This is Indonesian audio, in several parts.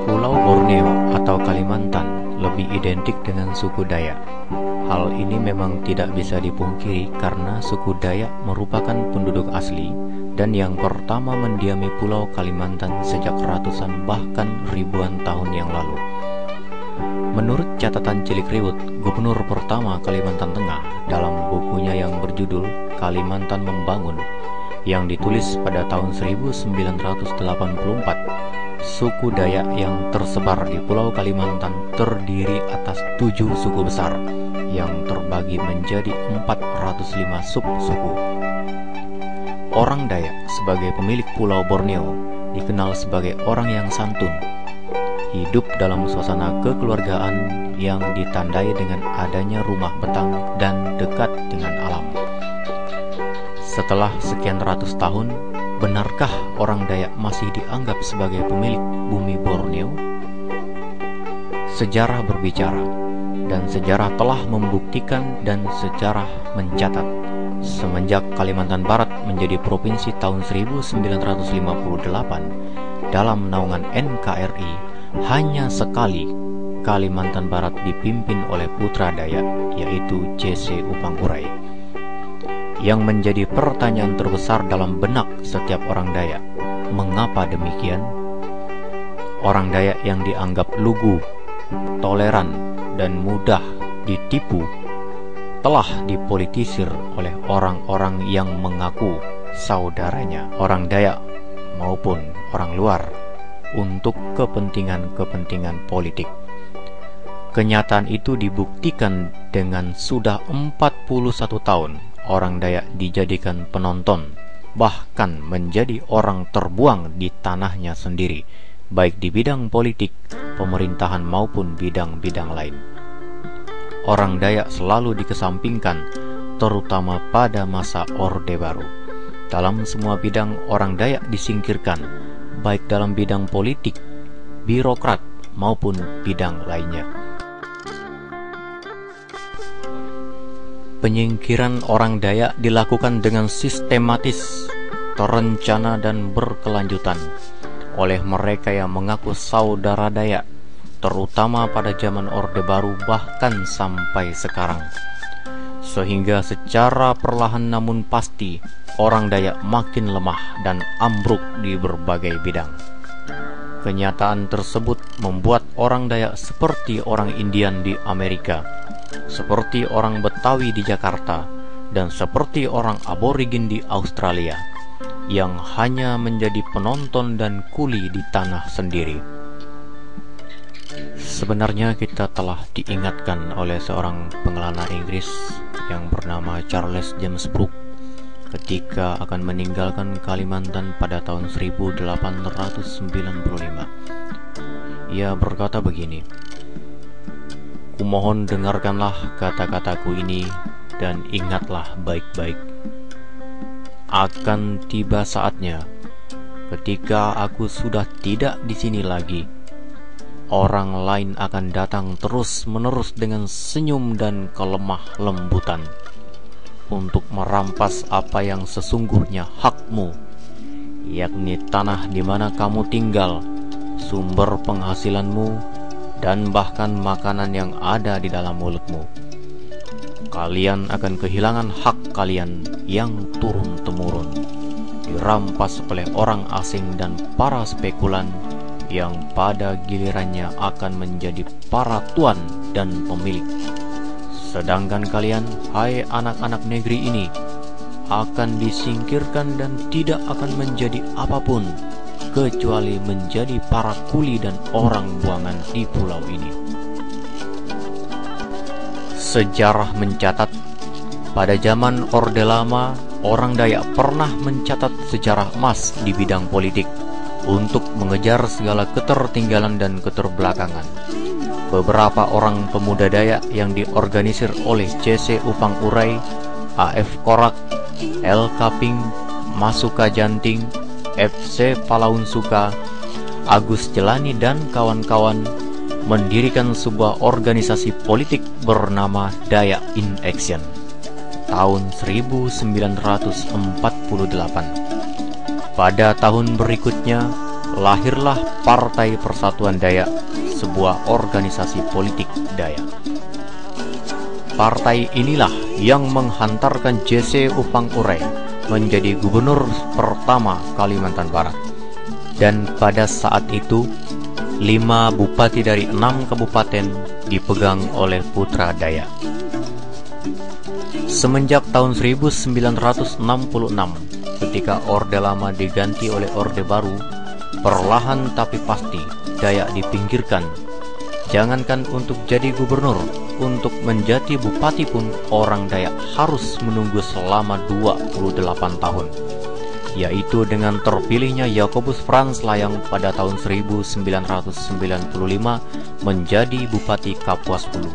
Pulau Borneo atau Kalimantan lebih identik dengan suku Dayak. Hal ini memang tidak bisa dipungkiri karena suku Dayak merupakan penduduk asli dan yang pertama mendiami Pulau Kalimantan sejak ratusan bahkan ribuan tahun yang lalu. Menurut catatan Cilik Riwut, Gubernur pertama Kalimantan Tengah dalam bukunya yang berjudul Kalimantan Membangun yang ditulis pada tahun 1984, suku Dayak yang tersebar di Pulau Kalimantan terdiri atas 7 suku besar yang terbagi menjadi 405 subsuku. Orang Dayak sebagai pemilik Pulau Borneo dikenal sebagai orang yang santun, hidup dalam suasana kekeluargaan yang ditandai dengan adanya rumah betang dan dekat dengan alam. Setelah sekian ratus tahun, benarkah orang Dayak masih dianggap sebagai pemilik bumi Borneo? Sejarah berbicara, dan sejarah telah membuktikan dan sejarah mencatat. Semenjak Kalimantan Barat menjadi provinsi tahun 1958 dalam naungan NKRI, hanya sekali Kalimantan Barat dipimpin oleh putra Dayak, yaitu C.C. Upang-Uray. Yang menjadi pertanyaan terbesar dalam benak setiap orang Dayak, mengapa demikian? Orang Dayak yang dianggap lugu, toleran, dan mudah ditipu telah dipolitisir oleh orang-orang yang mengaku saudaranya, orang Dayak maupun orang luar, untuk kepentingan-kepentingan politik. Kenyataan itu dibuktikan dengan sudah 41 tahun orang Dayak dijadikan penonton, bahkan menjadi orang terbuang di tanahnya sendiri, baik di bidang politik, pemerintahan maupun bidang-bidang lain. Orang Dayak selalu dikesampingkan, terutama pada masa Orde Baru. Dalam semua bidang orang Dayak disingkirkan, baik dalam bidang politik, birokrat, maupun bidang lainnya. Penyingkiran orang Dayak dilakukan dengan sistematis, terencana, dan berkelanjutan oleh mereka yang mengaku saudara Dayak, terutama pada zaman Orde Baru bahkan sampai sekarang. Sehingga secara perlahan namun pasti, orang Dayak makin lemah dan ambruk di berbagai bidang. Kenyataan tersebut membuat orang Dayak seperti orang Indian di Amerika, seperti orang Betawi di Jakarta, dan seperti orang aborigin di Australia, yang hanya menjadi penonton dan kuli di tanah sendiri. Sebenarnya kita telah diingatkan oleh seorang pengelana Inggris yang bernama Charles James Brooke ketika akan meninggalkan Kalimantan pada tahun 1895. Ia berkata begini, "Kumohon dengarkanlah kata-kataku ini dan ingatlah baik-baik. Akan tiba saatnya ketika aku sudah tidak di sini lagi, orang lain akan datang terus-menerus dengan senyum dan kelemah lembutan untuk merampas apa yang sesungguhnya hakmu, yakni tanah di mana kamu tinggal, sumber penghasilanmu, dan bahkan makanan yang ada di dalam mulutmu. Kalian akan kehilangan hak kalian yang turun-temurun, dirampas oleh orang asing dan para spekulan yang pada gilirannya akan menjadi para tuan dan pemilik. Sedangkan kalian, hai anak-anak negeri ini, akan disingkirkan dan tidak akan menjadi apapun kecuali menjadi para kuli dan orang buangan di pulau ini." Sejarah mencatat, pada zaman Orde Lama, orang Dayak pernah mencatat sejarah emas di bidang politik untuk mengejar segala ketertinggalan dan keterbelakangan. Beberapa orang pemuda Dayak yang diorganisir oleh C.C. Upang-Uray, A.F. Korak, L. Kaping, Masuka Janting, F.C. Palaun Suka, Agus Jelani, dan kawan-kawan mendirikan sebuah organisasi politik bernama Dayak in Action tahun 1948. Pada tahun berikutnya, lahirlah Partai Persatuan Dayak, sebuah organisasi politik Dayak. Partai inilah yang menghantarkan J.C. Upang Urai menjadi gubernur pertama Kalimantan Barat. Dan pada saat itu, 5 bupati dari 6 kabupaten dipegang oleh putra Dayak. Semenjak tahun 1966, ketika Orde Lama diganti oleh Orde Baru, perlahan tapi pasti Dayak dipinggirkan. Jangankan untuk jadi gubernur, untuk menjadi bupati pun orang Dayak harus menunggu selama 28 tahun, yaitu dengan terpilihnya Yakobus Frans Layang pada tahun 1995 menjadi Bupati Kapuas Hulu.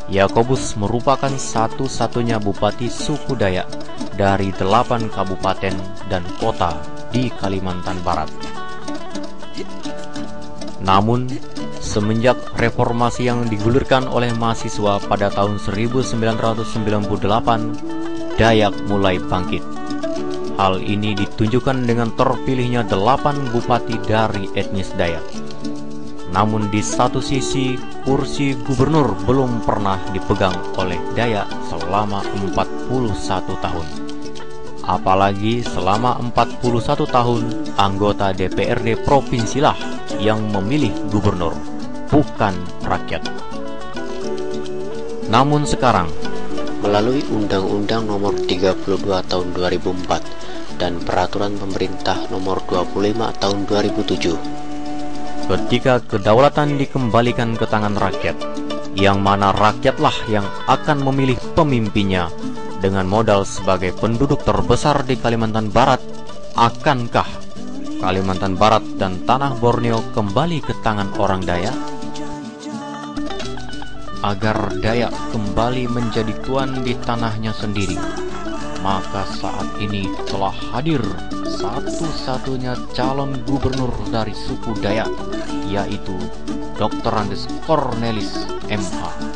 Yakobus merupakan satu-satunya bupati suku Dayak dari 8 kabupaten dan kota di Kalimantan Barat. Namun, semenjak reformasi yang digulirkan oleh mahasiswa pada tahun 1998, Dayak mulai bangkit. Hal ini ditunjukkan dengan terpilihnya 8 bupati dari etnis Dayak. Namun di satu sisi, kursi gubernur belum pernah dipegang oleh Dayak selama 41 tahun. Apalagi selama 41 tahun, anggota DPRD provinsilah yang memilih gubernur, bukan rakyat. Namun sekarang, melalui Undang-Undang Nomor 32 Tahun 2004 dan Peraturan Pemerintah Nomor 25 Tahun 2007, ketika kedaulatan dikembalikan ke tangan rakyat, yang mana rakyatlah yang akan memilih pemimpinnya dengan modal sebagai penduduk terbesar di Kalimantan Barat, akankah Kalimantan Barat dan tanah Borneo kembali ke tangan orang Dayak? Agar Dayak kembali menjadi tuan di tanahnya sendiri, maka saat ini telah hadir satu-satunya calon gubernur dari suku Dayak, yaitu Dr. Andes Cornelis MH.